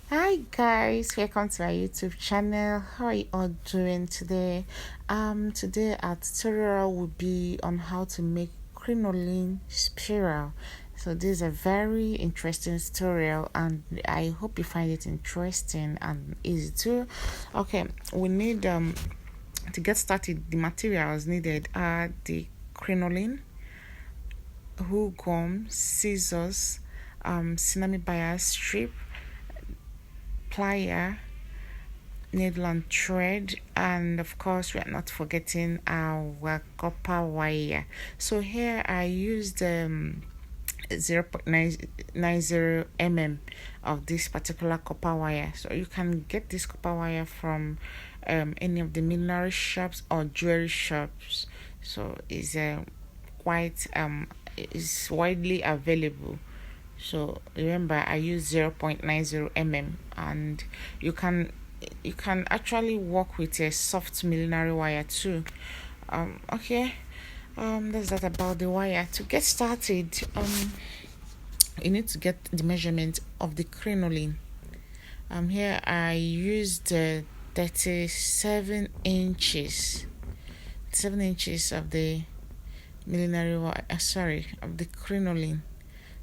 Hi guys, welcome to my YouTube channel. How are you all doing today? Today our tutorial will be on how to make crinoline spiral. So this is a very interesting tutorial and I hope you find it interesting and easy too. Okay, we need to get started. The materials needed are the crinoline, glue gum, scissors, Sinamay bias strip, plier, needle and thread, and of course we are not forgetting our copper wire. So here I used 0.990 mm of this particular copper wire. So you can get this copper wire from any of the millinery shops or jewelry shops. So it's quite is widely available. So remember I use 0.90 mm, and you can you can actually work with a soft millinery wire too. Okay, that's that about the wire. To get started, you need to get the measurement of the crinoline. Here I used 37 inches, 7 inches of the millinery wire, sorry, of the crinoline.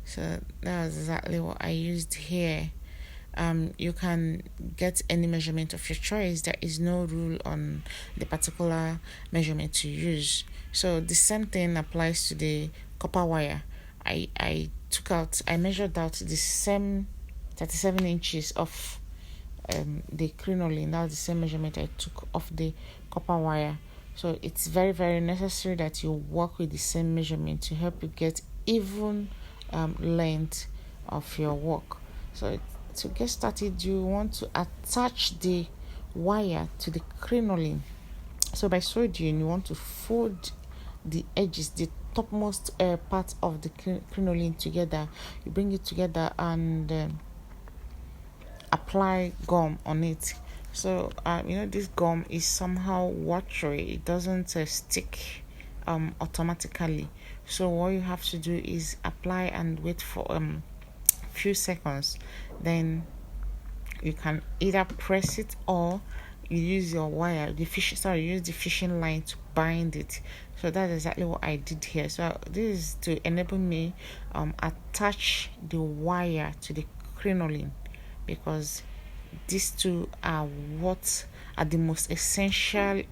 So that was exactly what I used here. You can get any measurement of your choice. There is no rule on the particular measurement to use. So the same thing applies to the copper wire. I measured out the same 37 inches of the crinoline. That's the same measurement I took of the copper wire. So it's very very necessary that you work with the same measurement to help you get even length of your work. So to get started, you want to attach the wire to the crinoline. So by so doing, you want to fold the edges, the topmost part of the crinoline together. You bring it together and apply gum on it. So this gum is somehow watery. It doesn't stick automatically. So what you have to do is apply and wait for few seconds. Then you can either press it or you use your wire, use the fishing line to bind it. So that's exactly what I did here. So this is to enable me attach the wire to the crinoline, because these two are what are the most essential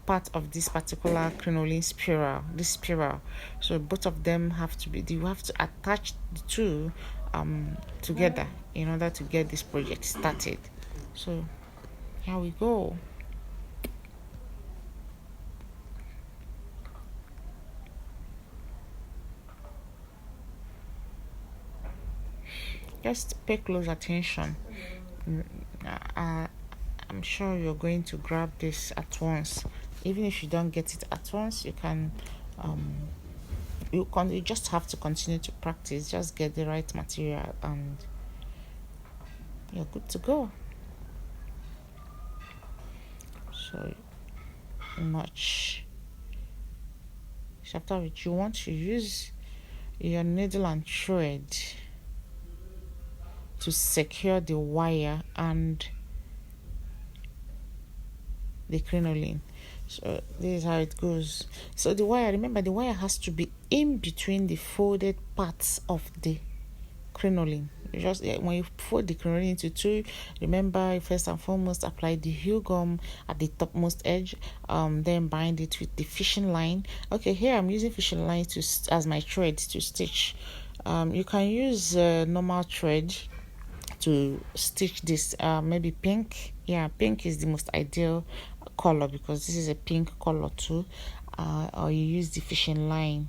part of this particular crinoline spiral. So both of them have to be, you have to attach the two together in order to get this project started. So here we go. Just pay close attention. I'm sure you're going to grab this at once. Even if you don't get it at once, you just have to continue to practice. Just get the right material and you're good to go. So much. So after which you want to use your needle and thread to secure the wire and the crinoline. So this is how it goes. So the wire, remember, the wire has to be in between the folded parts of the crinoline. Just when you fold the crinoline into two, remember first and foremost apply the glue gum at the topmost edge, then bind it with the fishing line. Okay, here I'm using fishing line as my thread to stitch. You can use normal thread to stitch this, maybe pink. Yeah, pink is the most ideal color because this is a pink color too. Or you use the fishing line.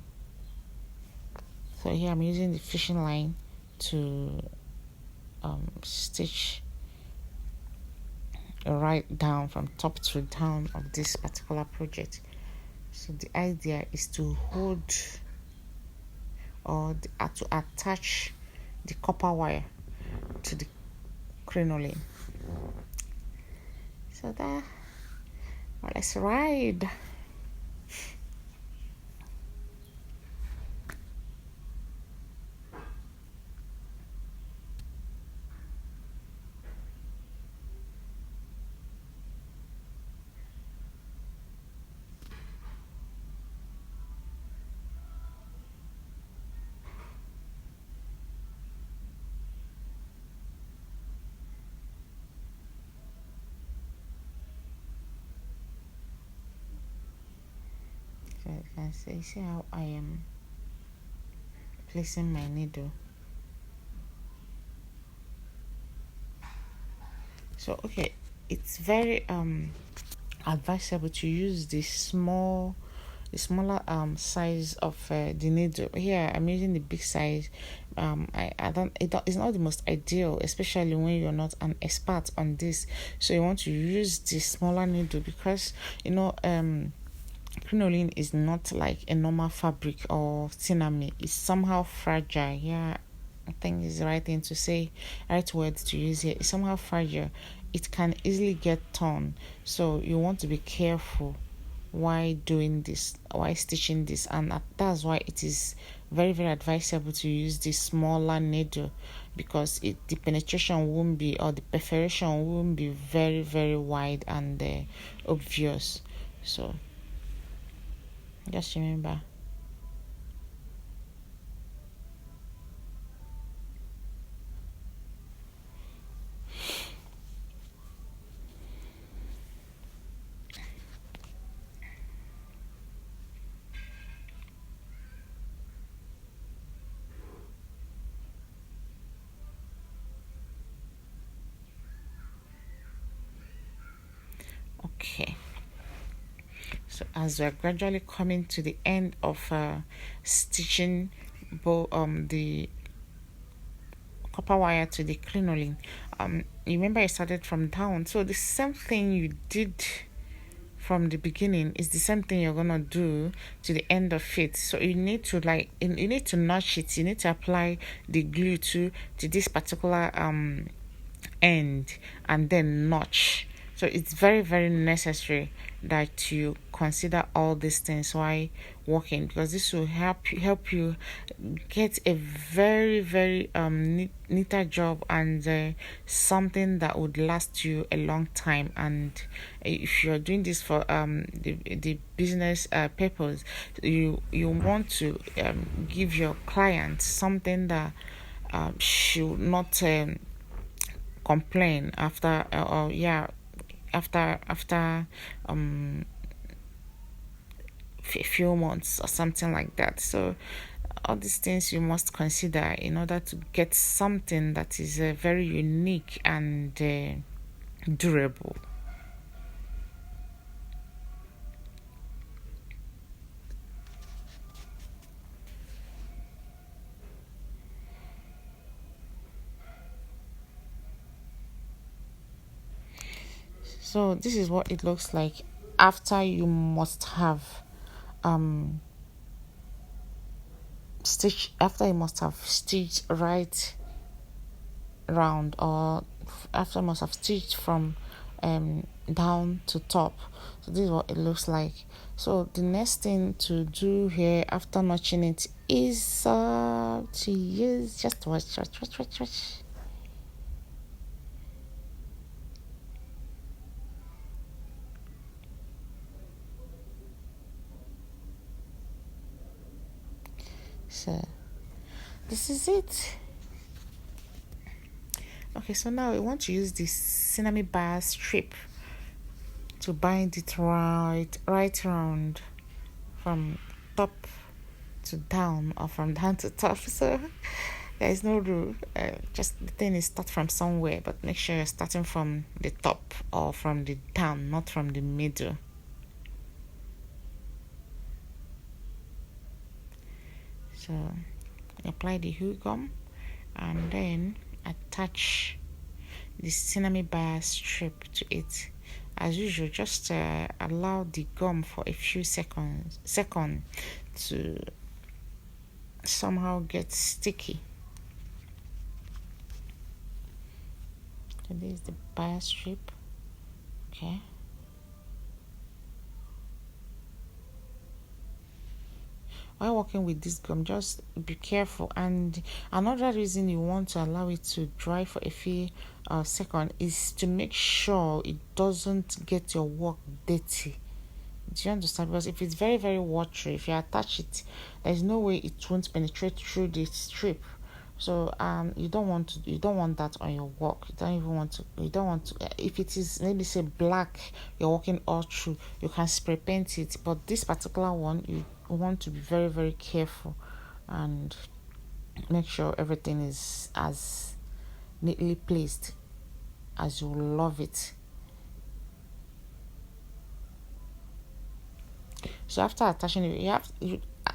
So here I'm using the fishing line to stitch right down from top to down of this particular project. So the idea is to hold to attach the copper wire to the crinoline. So there, well, let's ride. can see how I am placing my needle. So okay, it's very advisable to use the smaller size of the needle. Here I'm using the big size. I don't it's not the most ideal, especially when you're not an expert on this. So you want to use the smaller needle because crinoline is not like a normal fabric or Sinamay. It's somehow fragile. Yeah, I think is the right thing to say, right words to use here. It's somehow fragile. It can easily get torn. So you want to be careful why doing this, why stitching this, and that's why it is very very advisable to use this smaller needle because the penetration won't be, or the perforation won't be very very wide and obvious. So just remember. Okay, so as we're gradually coming to the end of stitching the copper wire to the crinoline, remember I started from down, so the same thing you did from the beginning is the same thing you're gonna do to the end of it. So you need to you need to notch it, you need to apply the glue to this particular end and then notch. So it's very very necessary that you consider all these things while working, because this will help you get a very very neater job and something that would last you a long time. And if you're doing this for the business purpose, you want to give your client something that should not complain after or yeah after a few months or something like that. So all these things you must consider in order to get something that is very unique and durable. So this is what it looks like after you must have um stitched right round, or after you must have stitched from down to top. So this is what it looks like. So the next thing to do here after notching it is to use, just watch. So this is it. Okay, so now we want to use this Sinamay bar strip to bind it right round from top to down, or from down to top. So there is no rule. Just the thing is, start from somewhere, but make sure you're starting from the top or from the down, not from the middle. So apply the glue gum and then attach the Sinamay bar strip to it. As usual, just allow the gum for a few seconds to somehow get sticky. So this is the bar strip. Okay. While working with this gum, just be careful. And another reason you want to allow it to dry for a few seconds is to make sure it doesn't get your work dirty. Do you understand? Because if it's very very watery, if you attach it, there's no way it won't penetrate through the strip. So you don't want that on your work. You don't want to, if it is maybe say black, you're working all through, you can spray paint it. But this particular one, you want to be very, very careful and make sure everything is as neatly placed as you love it. So after attaching it,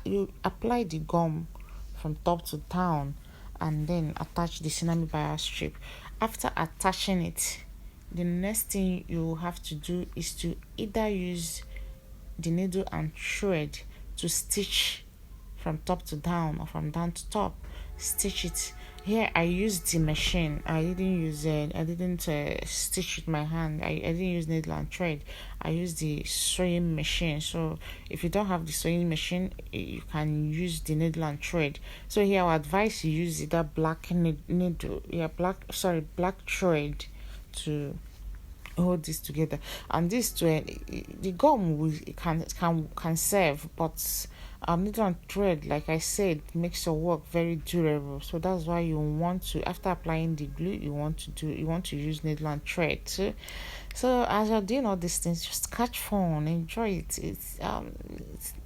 you apply the gum from top to down, and then attach the Sinamay bias strip. After attaching it, the next thing you have to do is to either use the needle and thread to stitch from top to down or from down to top. Stitch it. Here I used the machine. I didn't use it. I didn't stitch with my hand. I didn't use needle and thread. I used the sewing machine. So if you don't have the sewing machine, you can use the needle and thread. So here I would advise you use either black needle, black thread to hold this together. And this the gum will can serve, but needle and thread, like I said, makes your work very durable. So that's why you want to, after applying the glue, you want to use needle and thread. So as you're doing all these things, just catch fun, enjoy it. It's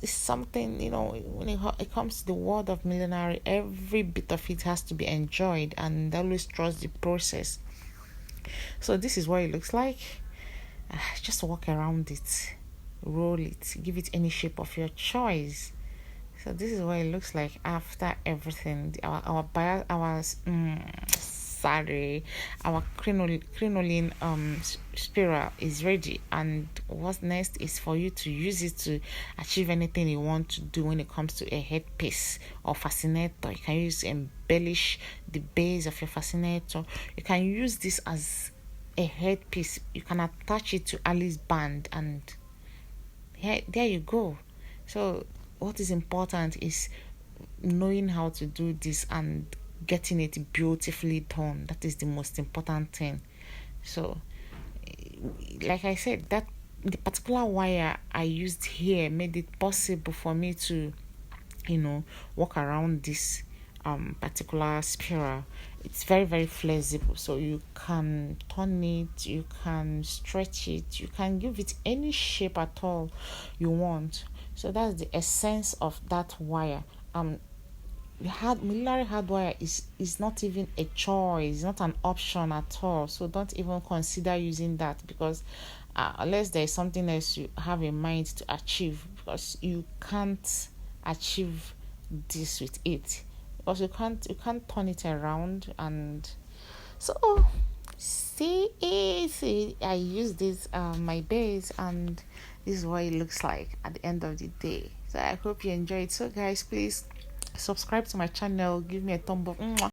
something, when it comes to the world of millinery, every bit of it has to be enjoyed, and always trust the process. So this is what it looks like. Just walk around it, roll it, give it any shape of your choice. So this is what it looks like after everything. Our crinoline spiral is ready, and what's next is for you to use it to achieve anything you want to do when it comes to a headpiece or fascinator. You can use to embellish the base of your fascinator. You can use this as a headpiece. You can attach it to Alice band, and there you go. So what is important is knowing how to do this and getting it beautifully done. That is the most important thing. So like I said, that the particular wire I used here made it possible for me to walk around this particular spiral. It's very, very flexible, so you can turn it, you can stretch it, you can give it any shape at all you want. So that's the essence of that wire. Millinery hard wire is not even a choice, not an option at all. So don't even consider using that, because unless there is something else you have in mind to achieve, because you can't achieve this with it, because you can't turn it around. And so see, I use this my base, and this is what it looks like at the end of the day. So I hope you enjoyed. So guys, please subscribe to my channel, give me a thumb up.